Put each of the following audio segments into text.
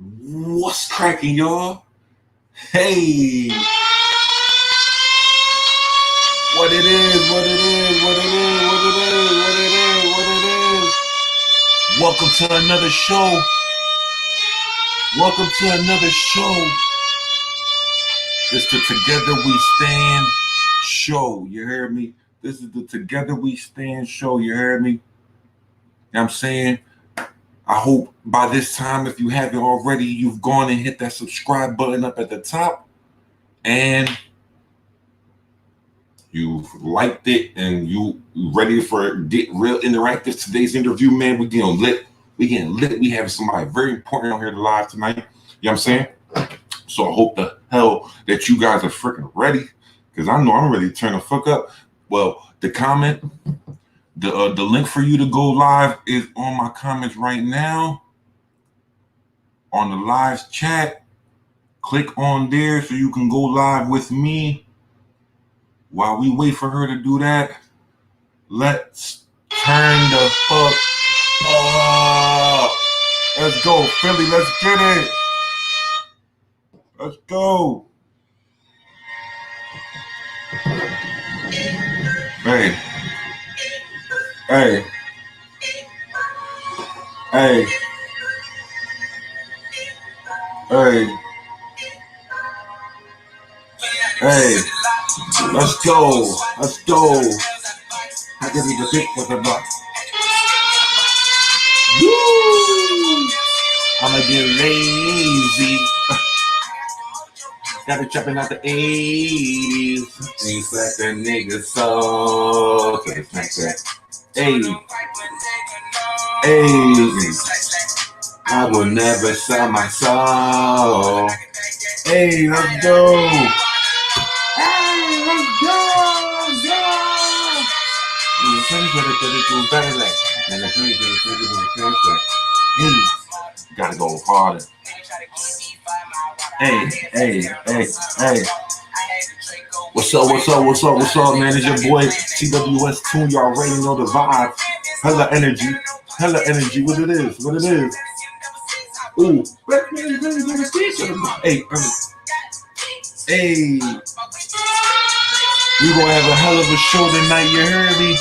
What's cracking, y'all? Hey, what it is, what it is, what it is, what it is, what it is, what it is. Welcome to another show. Welcome to another show. It's the Together We Stand show. You heard me? This is the Together We Stand show. You heard me? You know what I'm saying? I hope by this time, if you haven't already, you've gone and hit that subscribe button up at the top and you've liked it and you ready for get real interactive. Today's interview, man, we getting lit. We getting lit. We have somebody very important on here live tonight. You know what I'm saying? So I hope the hell that you guys are freaking ready, because I know I'm ready to turn the fuck up. Well, the link for you to go live is on my comments right now on the live chat. Click on there so you can go live with me. While we wait for her to do that, let's turn the fuck up. Let's go, Philly. Let's get it. Let's go. Hey. Hey. Hey. Hey. Hey. Let's go. Let's go. I can be the pick for the buck. Woo! I'ma get lazy. Got it chopping out the 80s. Things like that nigga soul. Things like that. Hey. Hey. I will never sell my soul. Hey, let's go. Hey, let's go. Hey, gotta go harder. Hey, hey, hey, hey. What's up, what's up, what's up, what's up, man? It's your boy TWS Tune. Y'all already know the vibe. Hella energy. Hella energy. What it is? What it is? Ooh. Hey, hey. We gonna have a hell of a show tonight, you heard me?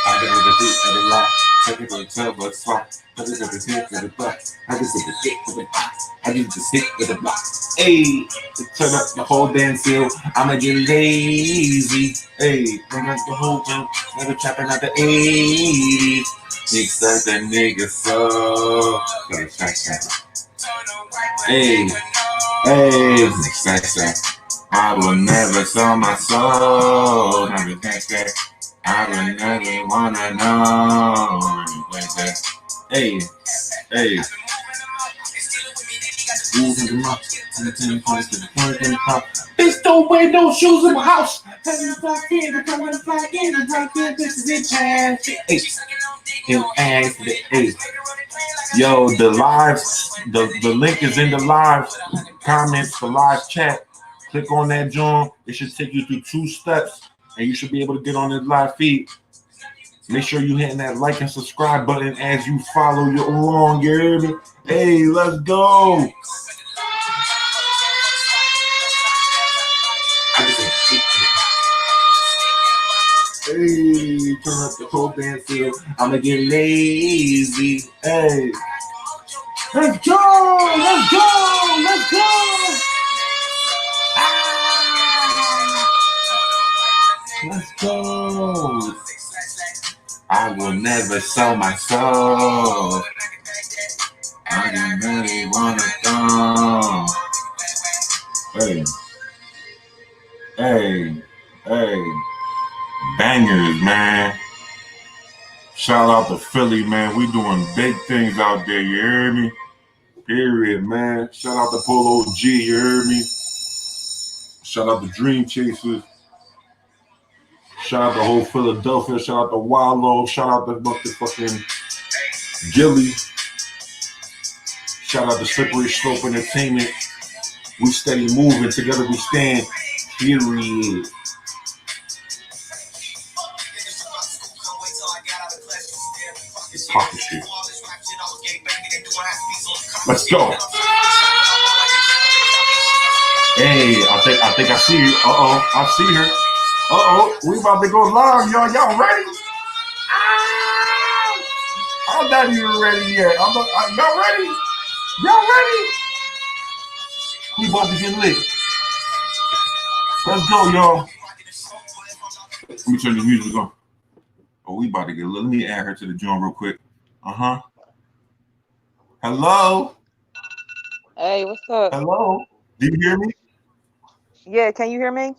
I get the beat for the lot. I get the turbo swap. I just got the hit for the block. I just got the hit for the block. I just the hit for the block. Hey, to turn up the whole dance field. I'ma get lazy. Hey, bring up the whole thing. Never trapping out the 80s. Mix like that nigga so. Hey, hey, mix like that. I will never sell my soul. Never think that. I will never wanna know. Hey, hey. Bitch, don't wear no shoes in my house. This is it, Chad. Hey. Yo, the lives, the link is in the live comments, the live chat. Click on that joint. It should take you through 2 steps, and you should be able to get on this live feed. Make sure you hitting that like and subscribe button as you follow you along. You hear me? Hey, let's go. Hey, turn up the whole dance field. I'ma get lazy. Hey, let's go, let's go, let's go. Let's go. I will never sell my soul. I don't really wanna go. Hey, hey, hey. Bangers, man. Shout out to Philly, man. We doing big things out there, you hear me? Period, man. Shout out to Polo G, you hear me? Shout out to Dream Chasers. Shout out to whole Philadelphia. Shout out to Wallow. Shout out to fucking Gilly. Shout out to Slippery Slope Entertainment. We steady moving. Together we stand. Period. It's talking shit. Let's go. Hey, I think I see you. I see her. We about to go live, y'all. Y'all ready? Ah! I'm not even ready yet. Y'all ready? Y'all ready? We about to get lit. Let's go, y'all. Let me turn the music on. Oh, we about to get lit. Let me add her to the joint real quick. Hello? Hey, what's up? Hello? Do you hear me? Yeah, can you hear me?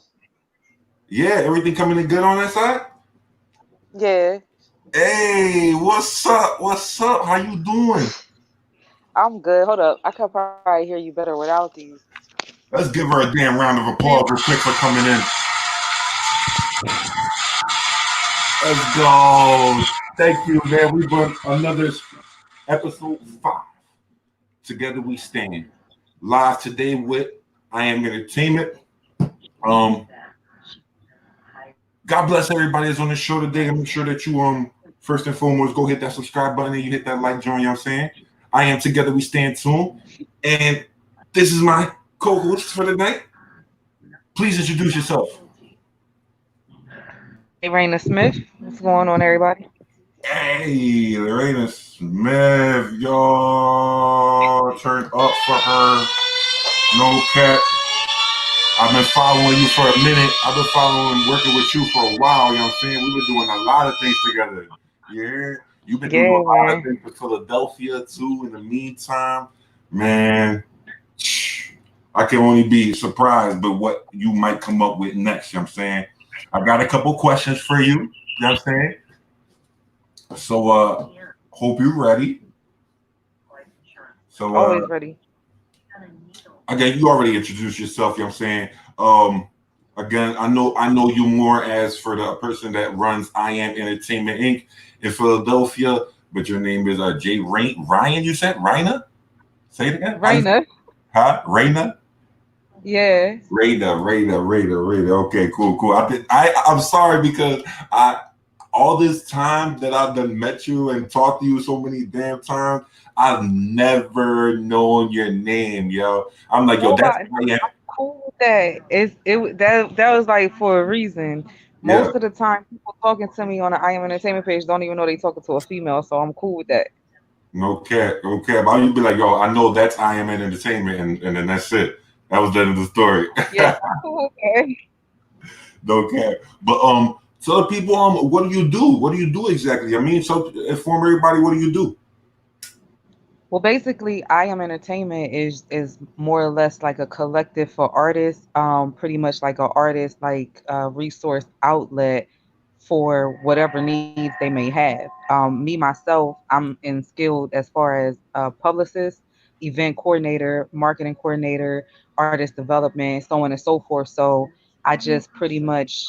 Yeah, everything coming in good on that side? Yeah, Hey, what's up? What's up? How you doing? I'm good. Hold up. I could probably hear you better without these. Let's give her a damn round of applause real quick for coming in. Let's go. Thank you, man. We run another episode 5. Together we stand. Live today with I Am Entertainment. Um, God bless everybody that's on the show today. And make sure that you first and foremost go hit that subscribe button and you hit that like join, you know what I'm saying? I am together we stand tuned. And this is my co-host for the night. Please introduce yourself. Hey, Raina Smith. What's going on, everybody? Hey, Lorena Smith, y'all turn up for her. No cap. I've been following you for a minute. I've been following, working with you for a while. You know what I'm saying? We've been doing a lot of things together. Yeah. You've been doing a Yeah, lot of man. things for Philadelphia too. In the meantime, man, I can only be surprised by what you might come up with next. You know what I'm saying? I got a couple questions for you. You know what I'm saying? So hope you're ready. So Always ready. again, you already introduced yourself, you know what I'm saying? Um again, I know you more as for the person that runs I Am Entertainment Inc. in Philadelphia, but your name is Ryan, you said? Raina? Say it again. Raina. Huh? Raina? Yeah. Raina. Okay, cool. I'm sorry because I all this time that I've done met you and talked to you so many damn times, I've never known your name, yo. I'm like, yo, that's Nobody. I Am. I'm cool with that. That was like for a reason. Yeah. Most of the time, people talking to me on the I Am Entertainment page don't even know they talking to a female, so I'm cool with that. No cap, no cap. But you'd be like, yo, I know that's I Am in Entertainment, and then that's it. That was the end of the story. Yeah, I'm cool with that. No cap. But tell the people what do you do? What do you do exactly? I mean, so inform everybody what do you do? Well, basically, I Am Entertainment is more or less like a collective for artists, pretty much like an artist like resource outlet for whatever needs they may have. Me myself, I'm in skilled as far as publicist, event coordinator, marketing coordinator, artist development, so on and so forth. So I just pretty much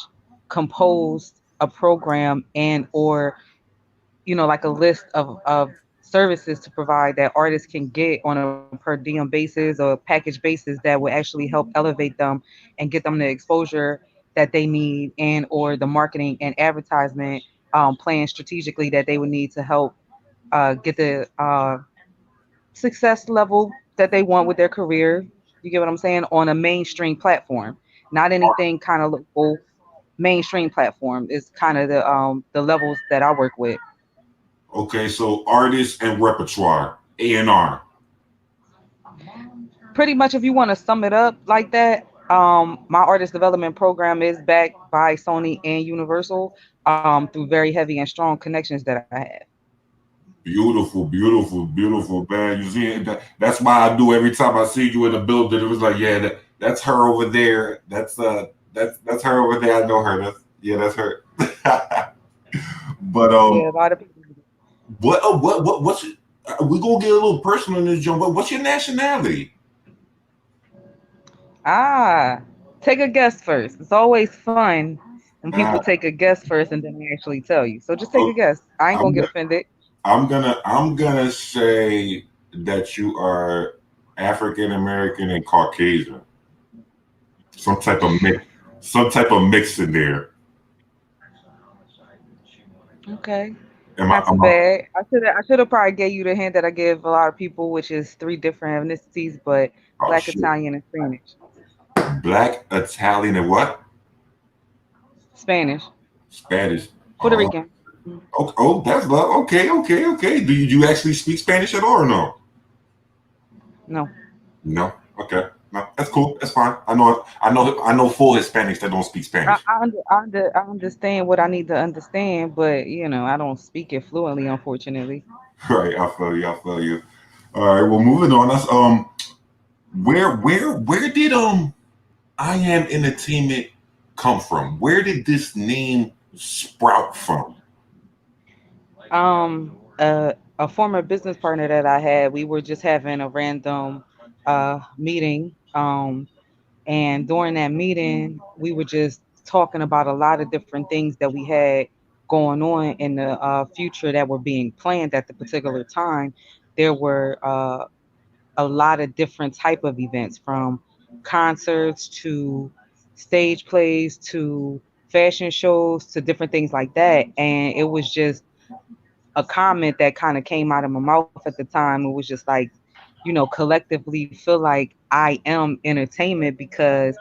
compose a program and or like a list of services to provide that artists can get on a per diem basis or package basis that will actually help elevate them and get them the exposure that they need and or the marketing and advertisement plan strategically that they would need to help get the success level that they want with their career. You get what I'm saying? On a mainstream platform, not anything kind of local. Mainstream platform is kind of the levels that I work with. Okay, so artists and repertoire, A&R. Pretty much, if you want to sum it up like that, my artist development program is backed by Sony and Universal through very heavy and strong connections that I have. Beautiful, man. You see, that's why I do every time I see you in the building. It was like, yeah, that's her over there. That's her over there. I know her. That's her. But Yeah, a lot of people. what's we gonna get a little personal in this joint. But what's your nationality? Ah, take a guess first. It's always fun when people Uh, take a guess first and then they actually tell you. So just take a oh, guess. I ain't gonna I'm get offended. I'm gonna say that you are African American and Caucasian. Some type of mix, some type of mix in there. Okay. Am I? Not too bad. I should have probably gave you the hint that I give a lot of people, which is three different ethnicities, but Oh Black, shit. Italian, and Spanish. Black, Italian, and what? Spanish, Spanish. Puerto Oh, Rican. Mm. that's love. Okay, okay, okay. Do you actually speak Spanish at all or no? No. No. Okay. No, that's cool. That's fine. I know full Hispanics that don't speak I, Spanish. I, under, I, under, I understand what I need to understand, but I don't speak it fluently, unfortunately. Right. I feel you. I feel you. All right. Well, moving on. That's where did I Am Entertainment come from? Where did this name sprout from? A former business partner that I had, we were just having a random meeting. And during that meeting, we were just talking about a lot of different things that we had going on in the future that were being planned at the particular time. There were a lot of different type of events, from concerts to stage plays to fashion shows to different things like that. And it was just a comment that kind of came out of my mouth at the time. It was just like, collectively feel like I am entertainment, because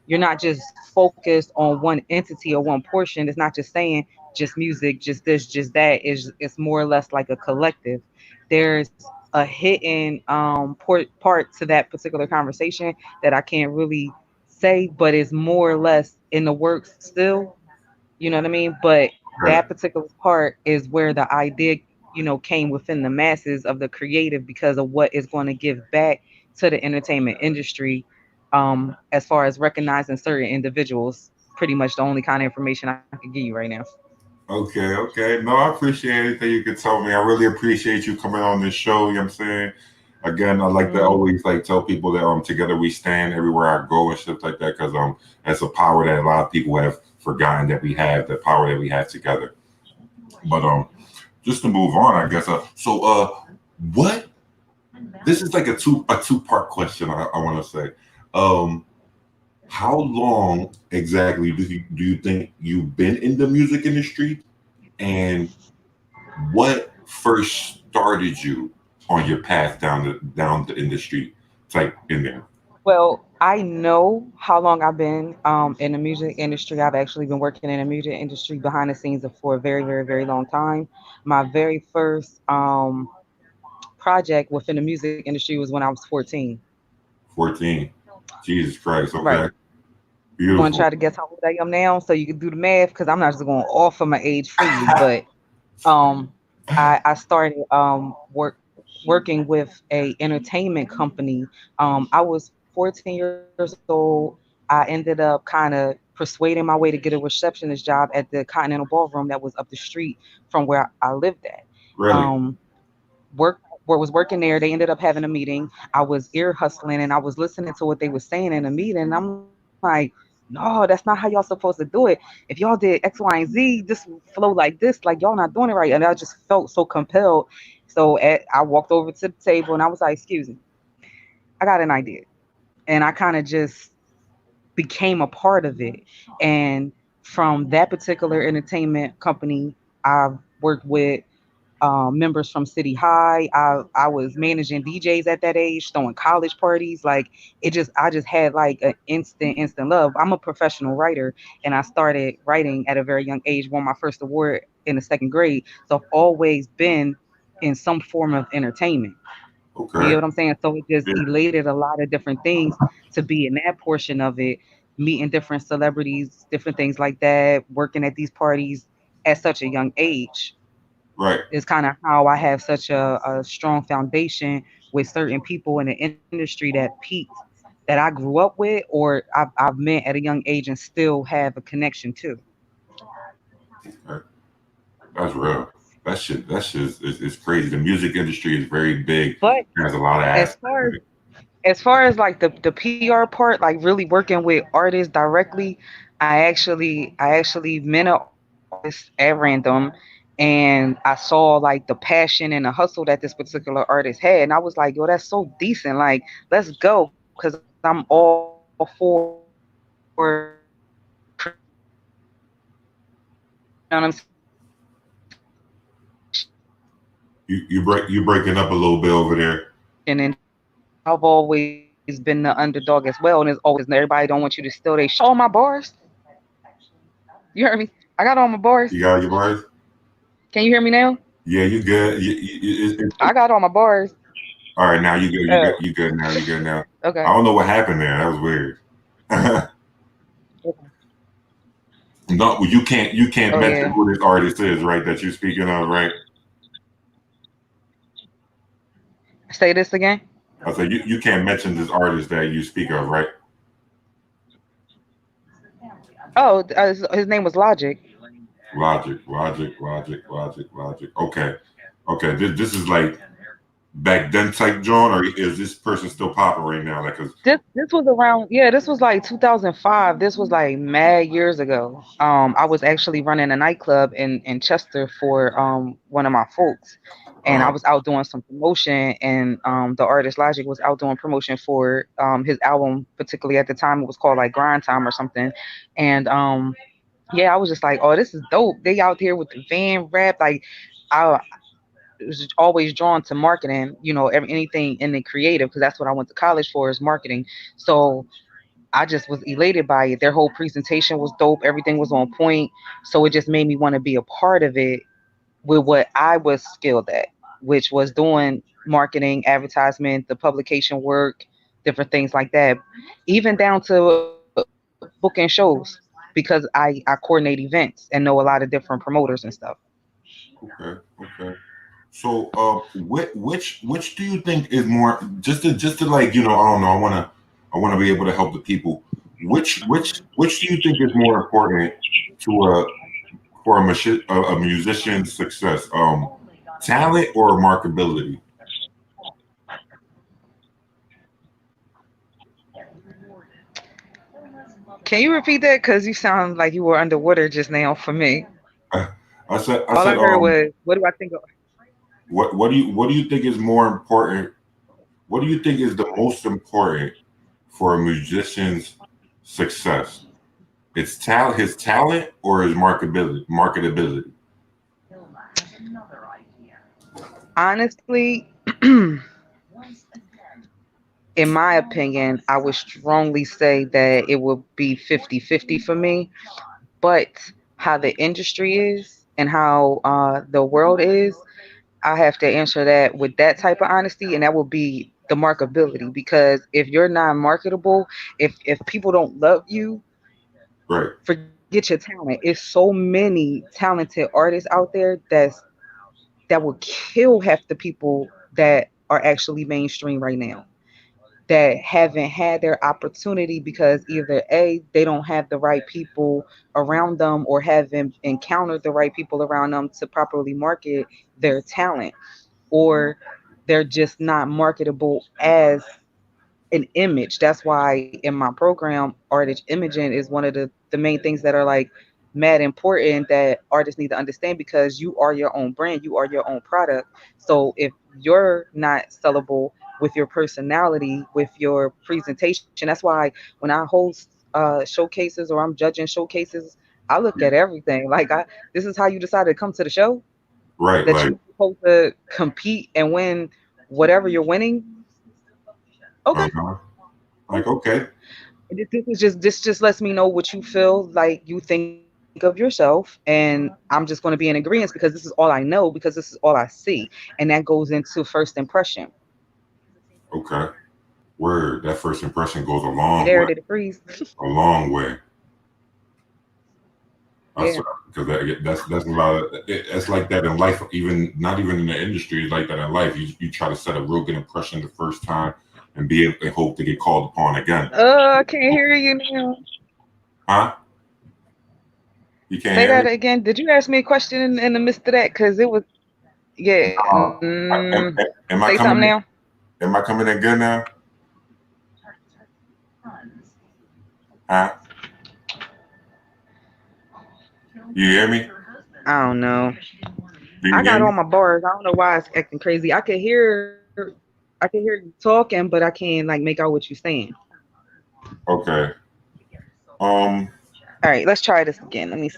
you're not just focused on one entity or one portion. It's not just saying just music, just this, just that. It's more or less like a collective. There's a hidden part to that particular conversation that I can't really say, but it's more or less in the works still. You know what I mean? But Right. that particular part is where the idea, came within the masses of the creative, because of what is going to give back to the entertainment industry, as far as recognizing certain individuals. Pretty much the only kind of information I can give you right now. Okay, okay. No, I appreciate anything you could tell me. I really appreciate you coming on this show. You know what I'm saying? Again, I like to Mm, always like tell people that together we stand everywhere I go and stuff like that because that's a power that a lot of people have forgotten that we have, the power that we have together. But just to move on, I guess. What this is like a two-part question. I want to say, um, how long exactly do you think you've been in the music industry, and what first started you on your path down the industry type in there? Well, I know how long I've been in the music industry. I've actually been working in the music industry behind the scenes for a very, very, very long time. My very first project within the music industry was when I was 14. 14. Jesus Christ. Right. Okay. You want to Beautiful. try to guess how old I am now, so you can do the math? Because I'm not just going to offer my age freely. But um, I started working with a entertainment company. I was 14 years old. I ended up kind of persuading my way to get a receptionist job at the Continental Ballroom that was up the street from where I lived at. Really? Um, work where was working there. They ended up having a meeting. I was ear hustling and I was listening to what they were saying in the meeting. And I'm like, no, that's not how y'all supposed to do it. If y'all did X, Y, and Z, this would flow like this. Like y'all not doing it right. And I just felt so compelled. I walked over to the table and I was like, excuse me, I got an idea. And I kind of just became a part of it. And from that particular entertainment company, I've worked with members from City High. I was managing DJs at that age, throwing college parties. Like I just had like an instant love. I'm a professional writer, and I started writing at a very young age. Won my first award in the second grade. So I've always been in some form of entertainment. You know Okay. what I'm saying? So it just Yeah. elated a lot of different things to be in that portion of it, meeting different celebrities, different things like that, working at these parties at such a young age Right. is kind of how I have such a strong foundation with certain people in the industry that peaked, that I grew up with, or I've met at a young age and still have a connection to. Okay. That's real. That shit is crazy. The music industry is very big. But It has a lot of as aspects far in as it. like the PR part, like really working with artists directly, I actually met an artist at random, and I saw like the passion and the hustle that this particular artist had, and I was like, yo, that's so decent. Like, let's go, because I'm all for creating content. You know what I'm saying? So I was like, let's go. you breaking up a little bit over there. And then I've always been the underdog as well, and it's always everybody don't want you to steal they show all my bars. You heard me? I got all my bars. You got your bars? Can you hear me now? Yeah, you good. I got all my bars. All right, now you good. You good. Oh, You good now. You good now. I okay. don't know what happened there. That was weird. Okay. No, you can't Oh mention yeah. who this artist is, right? That you're speaking of, right? Say this again. I said you can't mention this artist that you speak of, right? Oh, his name was Logic. Logic. Okay, okay. This is like back then type John, or is this person still popping right now? Like, cause This was around, yeah, this was like 2005. This was like mad years ago. I was actually running a nightclub in Chester for one of my folks, and I uh was out doing some promotion, and the artist Logic was out doing promotion for his album, particularly at the time it was called like Grind Time or something, and yeah, I was just like, oh, this is dope. They out here with the van rap, like. I was always drawn to marketing, anything in the creative because that's what I went to college for is marketing. So I just was elated by it. Their whole presentation was dope. Everything was on point. So it just made me want to be a part of it with what I was skilled at, which was doing marketing, advertisement, the publication work, different things like that, even down to booking shows because I coordinate events and know a lot of different promoters and stuff. okay, okay. So, which do you think is more just to like I don't know. I wanna be able to help the people. Which do you think is more important to a musician's success? Talent or marketability? Can you repeat that? Because you sound like you were underwater just now for me. I All said I heard was, what do I think of? what do you think is more important? What do you think is the most important for a musician's success? His talent, or his marketability. Honestly, in my opinion, I would strongly say that it would be 50-50 for me. But how the industry is and how the world is, I have to answer that with that type of honesty, and that will be the marketability. Because if you're not marketable, if people don't love you, Right, forget your talent. It's so many talented artists out there that will kill half the people that are actually mainstream right now that haven't had their opportunity because either A, they don't have the right people around them or haven't encountered the right people around them to properly market their talent, or they're just not marketable as an image. That's why in my program, artist imaging is one of the main things that are like mad important that artists need to understand because you are your own brand, you are your own product. So if you're not sellable with your personality, with your presentation, that's why when I host showcases or I'm judging showcases, I look at everything. Like this is how you decided to come to the show right. that Like, you're supposed to compete and win whatever you're winning. Okay, uh-huh. Like, cool. okay, This just lets me know what you feel like you think of yourself, and I'm just going to be in agreement because this is all I know because this is all I see, and that goes into first impression. okay. Word. That first impression goes a You long there? way. Did it freeze? A long way. That's Yeah. because that's a lot of it's like that in life. Even not even in the industry, it's like that in life. You try to set a real good impression the first time and be able and hope to get called upon again. I can't hear you now. Huh? You can't Say hear that me? again. Did you ask me a question in the midst of that? Because it was, yeah. Say Am I something coming now. in? Am I coming in good now? Huh? You hear me? I don't know. Do you I hear got me? all my bars. I don't know why it's acting crazy. I can hear you talking, but I can't like make out what you're saying. Okay. Um. All right, let's try this again. Let me.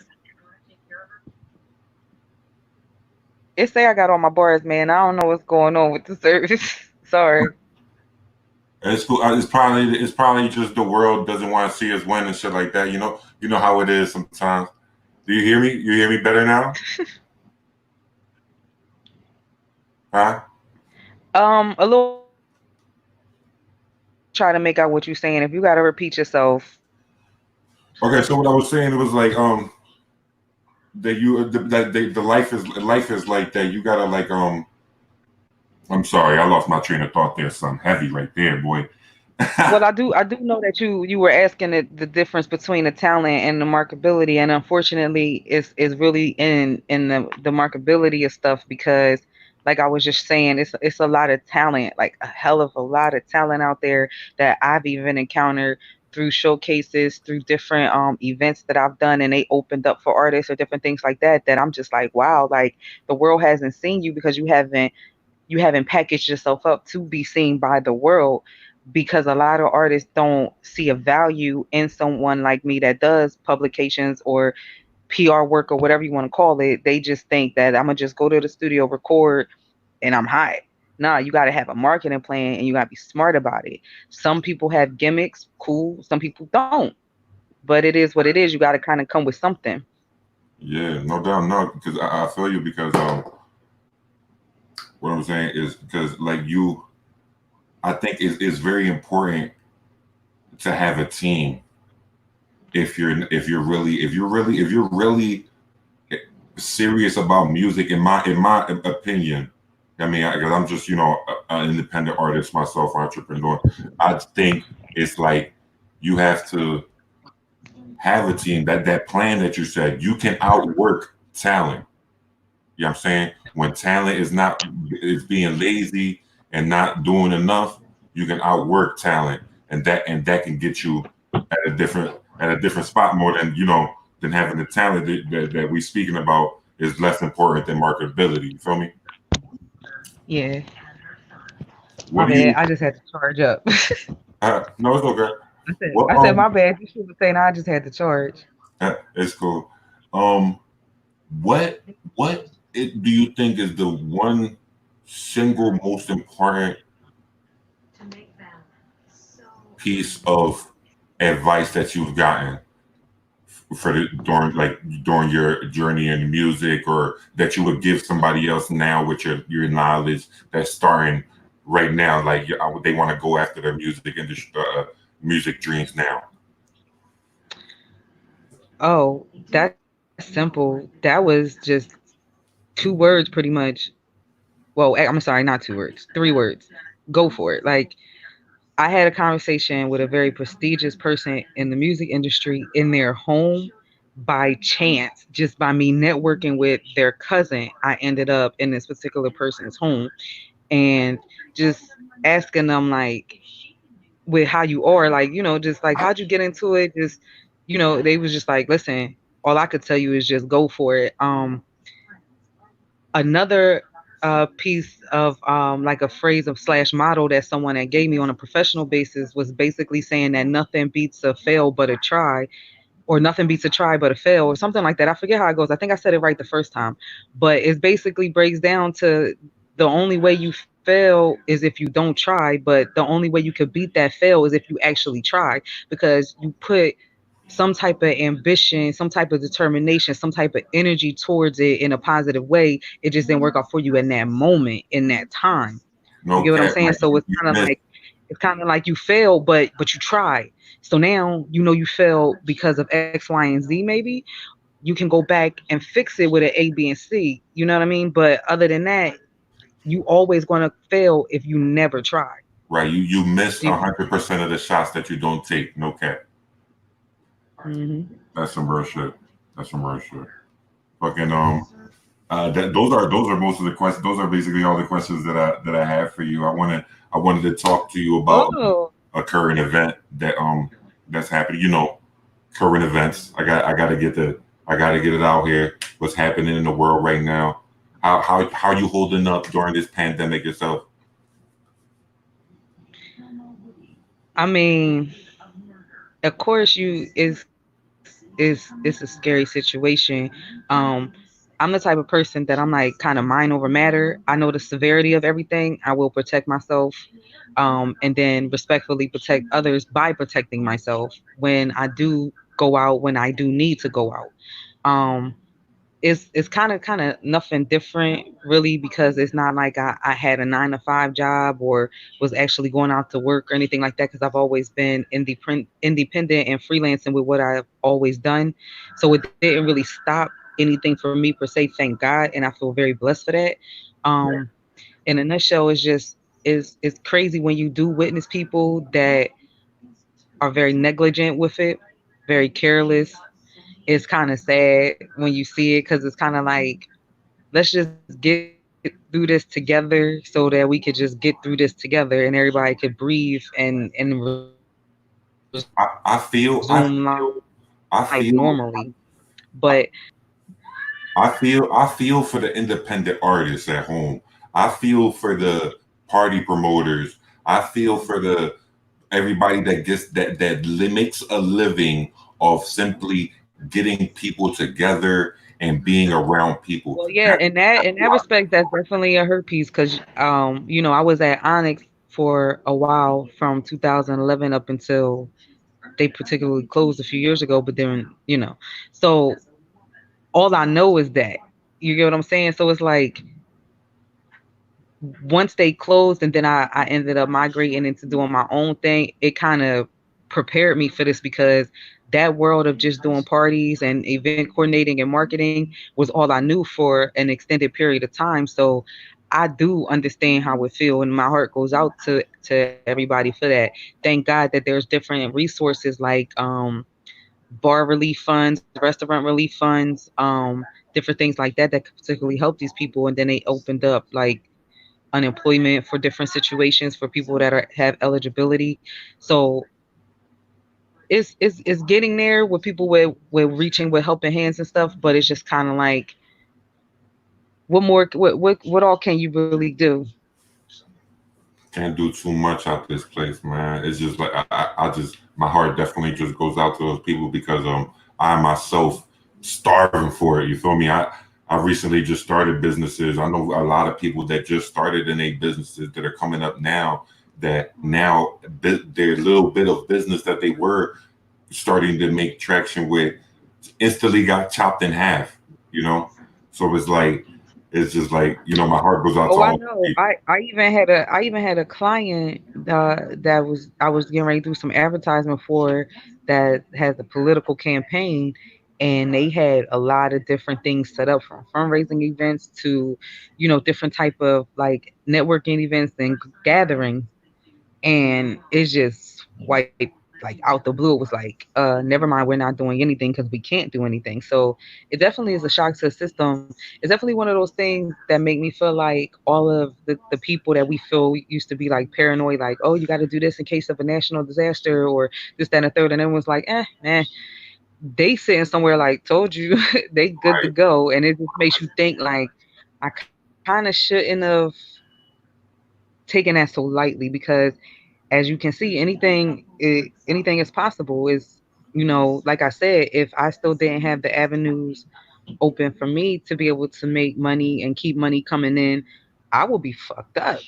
It say I got all my bars, man. I don't know what's going on with the service. Sorry. It's cool. It's probably just the world doesn't want to see us win and shit like that. You know how it is sometimes. Do you hear me? You hear me better now? Huh? A little bit. I'm trying to make out what you're saying. If you gotta repeat yourself. Okay. So what I was saying, it was like that the life is like that. You gotta like I'm sorry, I lost my train of thought there. Something heavy right there, boy. Well, I do know that you were asking the difference between the talent and the marketability, and unfortunately, it's really in the marketability of stuff because, like I was just saying, it's a lot of talent, like a hell of a lot of talent out there that I've even encountered through showcases, through different events that I've done, and they opened up for artists or different things like that. That I'm just like, wow, like the world hasn't seen you because you haven't packaged yourself up to be seen by the world because a lot of artists don't see a value in someone like me that does publications or PR work or whatever you want to call it. They just think that I'm gonna just go to the studio, record, and I'm hot. Nah, you got to have a marketing plan and you got to be smart about it. Some people have gimmicks, cool. Some people don't, but it is what it is. You got to kind of come with something. Yeah, no doubt, no, because I feel you because what I'm saying is because like you, I think it's very important to have a team if you're really serious about music. In my opinion, I mean, because I'm just an independent artist myself, entrepreneur. I think it's like you have to have a team that plan that you said you can outwork talent. You know what I'm saying? When talent is being lazy and not doing enough, you can outwork talent, and that can get you at a different spot more than than having the talent that we speaking about is less important than marketability. You feel me? Yeah, my What do bad. you? I just had to charge up. No, it's okay. I said, What I said, my bad. You should have saying I just had to charge. it's cool. Um, what do you think is the one single most important piece of advice that you've gotten during your journey in music, or that you would give somebody else now with your knowledge that's starting right now, like they want to go after their music industry, music dreams now? Oh, that's simple. That was just two words pretty much. Well, I'm sorry, not two words, three words. Go for it. Like I had a conversation with a very prestigious person in the music industry in their home by chance, just by me networking with their cousin. I ended up in this particular person's home and just asking them like with how you are, like, just like how'd you get into it? Just, they was just like, listen, all I could tell you is just go for it. Another piece of like a phrase of slash motto that someone that gave me on a professional basis was basically saying that nothing beats a fail but a try, or nothing beats a try but a fail, or something like that. I forget how it goes. I think I said it right the first time, but it basically breaks down to the only way you fail is if you don't try, but the only way you could beat that fail is if you actually try, because you put some type of ambition, some type of determination, some type of energy towards it in a positive way. It just didn't work out for you in that moment, in that time. You No get what I'm cap, saying? like So you missed. it's kind of like you failed, but you tried. So now you failed because of X, Y, and Z. Maybe you can go back and fix it with an A, B, and C. You know what I mean? But other than that, you always gonna fail if you never try. Right, you miss You, 100% of the shots that you don't take. No cap. hmm That's some real shit. That's some real shit. Fucking those are most of the questions. Those are basically all the questions that I have for you. I wanted to talk to you about Oh, a current event that's happening. Current events. I gotta get it out here. What's happening in the world right now? How you holding up during this pandemic yourself? I mean, of course, you is it's a scary situation. Um, I'm the type of person that I'm like kind of mind over matter. I know the severity of everything. I will protect myself, and then respectfully protect others by protecting myself when I do go out, when I do need to go out. Um, it's kind of nothing different really, because it's not like I had a 9 to 5 job or was actually going out to work or anything like that, because I've always been independent and freelancing with what I've always done. So it didn't really stop anything for me per se, thank God, and I feel very blessed for that. um in a nutshell, it's crazy when you do witness people that are very negligent with it, very careless. It's kind of sad when you see it, because it's kind of like, let's just get through this together so that we could just get through this together and everybody could breathe and resume life normally. I, I feel I feel I But feel I feel for the independent artists at home. I feel for the party promoters. I feel for the everybody that gets that makes a living of simply getting people together and being around people. well, yeah, in that respect, that's definitely a hurt piece, because I was at Onyx for a while from 2011 up until they particularly closed a few years ago. But then, so all I know is that, you get what I'm saying. So it's like, once they closed and then I ended up migrating into doing my own thing, it kind of prepared me for this, because that world of just doing parties and event coordinating and marketing was all I knew for an extended period of time. So I do understand how it feel, and my heart goes out to everybody for that. Thank God that there's different resources like bar relief funds, restaurant relief funds, different things like that could particularly help these people. And then they opened up like unemployment for different situations for people that have eligibility. So it's getting there with people with reaching with helping hands and stuff, but it's just kind of like, what more, what all can you really do? Can't do too much out this place, man. It's just like I just my heart definitely just goes out to those people because I myself starving for it. You feel me? I recently just started businesses. I know a lot of people that just started in their businesses that are coming up now that now their little bit of business that they were starting to make traction with instantly got chopped in half, you know? So it's just like, my heart goes out to Oh, I all the know. people. I even had a client that I was getting ready to do some advertisement for, that has a political campaign, and they had a lot of different things set up, from fundraising events to, different type of like networking events and gatherings. And it's just wiped like out the blue. It was like, never mind, we're not doing anything because we can't do anything. So it definitely is a shock to the system. It's definitely one of those things that make me feel like all of the people that we feel used to be like paranoid, like, oh, you got to do this in case of a national disaster or this, that, and the third. And everyone's like, man, they sitting somewhere like, told you, they good to Right. go. And it just makes you think like, I kind of shouldn't have taken that so lightly, because as you can see, anything is possible. Is, like I said, if I still didn't have the avenues open for me to be able to make money and keep money coming in, I will be fucked up.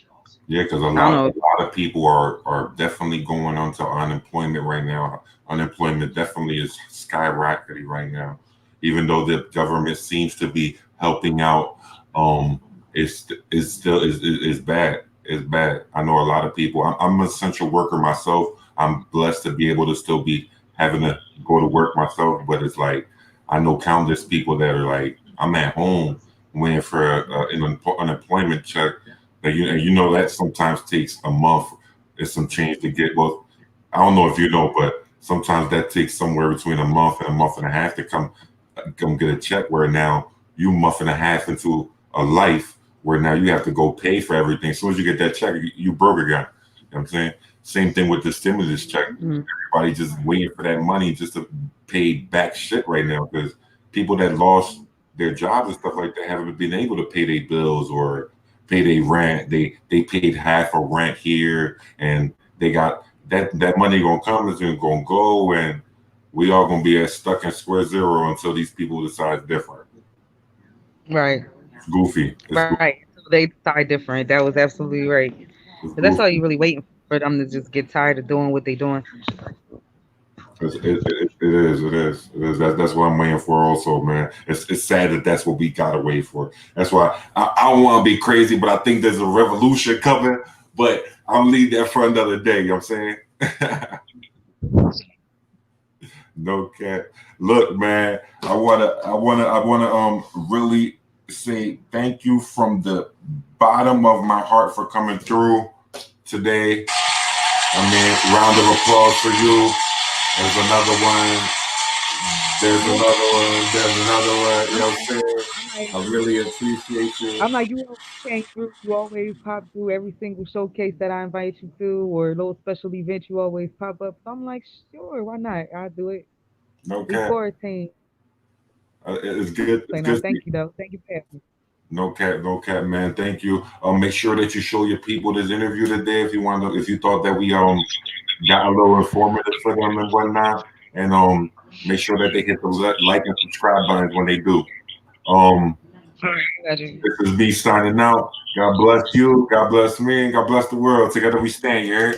Yeah, because a I don't lot, know. a lot of people are definitely going onto unemployment right now. Unemployment definitely is skyrocketing right now, even though the government seems to be helping out. Um, it's still is bad. It's bad. I know a lot of people. I'm an essential worker myself. I'm blessed to be able to still be having to go to work myself, but it's like I know countless people that are like I'm at home waiting for an unemployment check and you know that sometimes takes a month and some change to get. Well, I don't know if you know, but sometimes that takes somewhere between a month and a month and a half to come get a check. Where now you month and a half into a life where now you have to go pay for everything. As soon as you get that check, you broke again. You know what I'm saying? Same thing with the stimulus check. Mhm. Everybody just waiting for that money just to pay back shit right now because people that lost their jobs and stuff like that haven't been able to pay their bills or pay their rent. They paid half a rent here, and they got that money gonna come is gonna go, and we all gonna be stuck in square zero until these people decide different. Right. It's goofy. It's goofy. Right. So they decide different. That was absolutely right. It's But that's all you goofy. really waiting for them to just get tired of doing what they doing. It is. It is. It is. That's what I'm waiting for. Also, man. It's sad that that's what we gotta wait for. That's why I don't want to be crazy, but I think there's a revolution coming. But I'm leave that for another day. You know what I'm saying? No cat. Look, man. I wanna really say thank you from the bottom of my heart for coming through today. I mean, round of applause for you. There's another one. There's Yeah. another one. There's another one. You I'm know what I'm like, saying? I'm like, I really appreciate you. I'm like, you always came through. You always pop through every single showcase that I invite you to, or little special event. You always pop up. So I'm like, sure, why not? I'll do it. No We cat. quarantine. It's good. It's Say good. now, thank you though. Thank you for having me. No cat. No cat, man. Thank you. Make sure that you show your people this interview today if you want to. If you thought that we got a little informative for them and whatnot, and make sure that they hit the like and subscribe buttons when they do. Um, All right, I got you. this is me signing out. God bless you. God bless me. And God bless the world. Together we stand. You heard?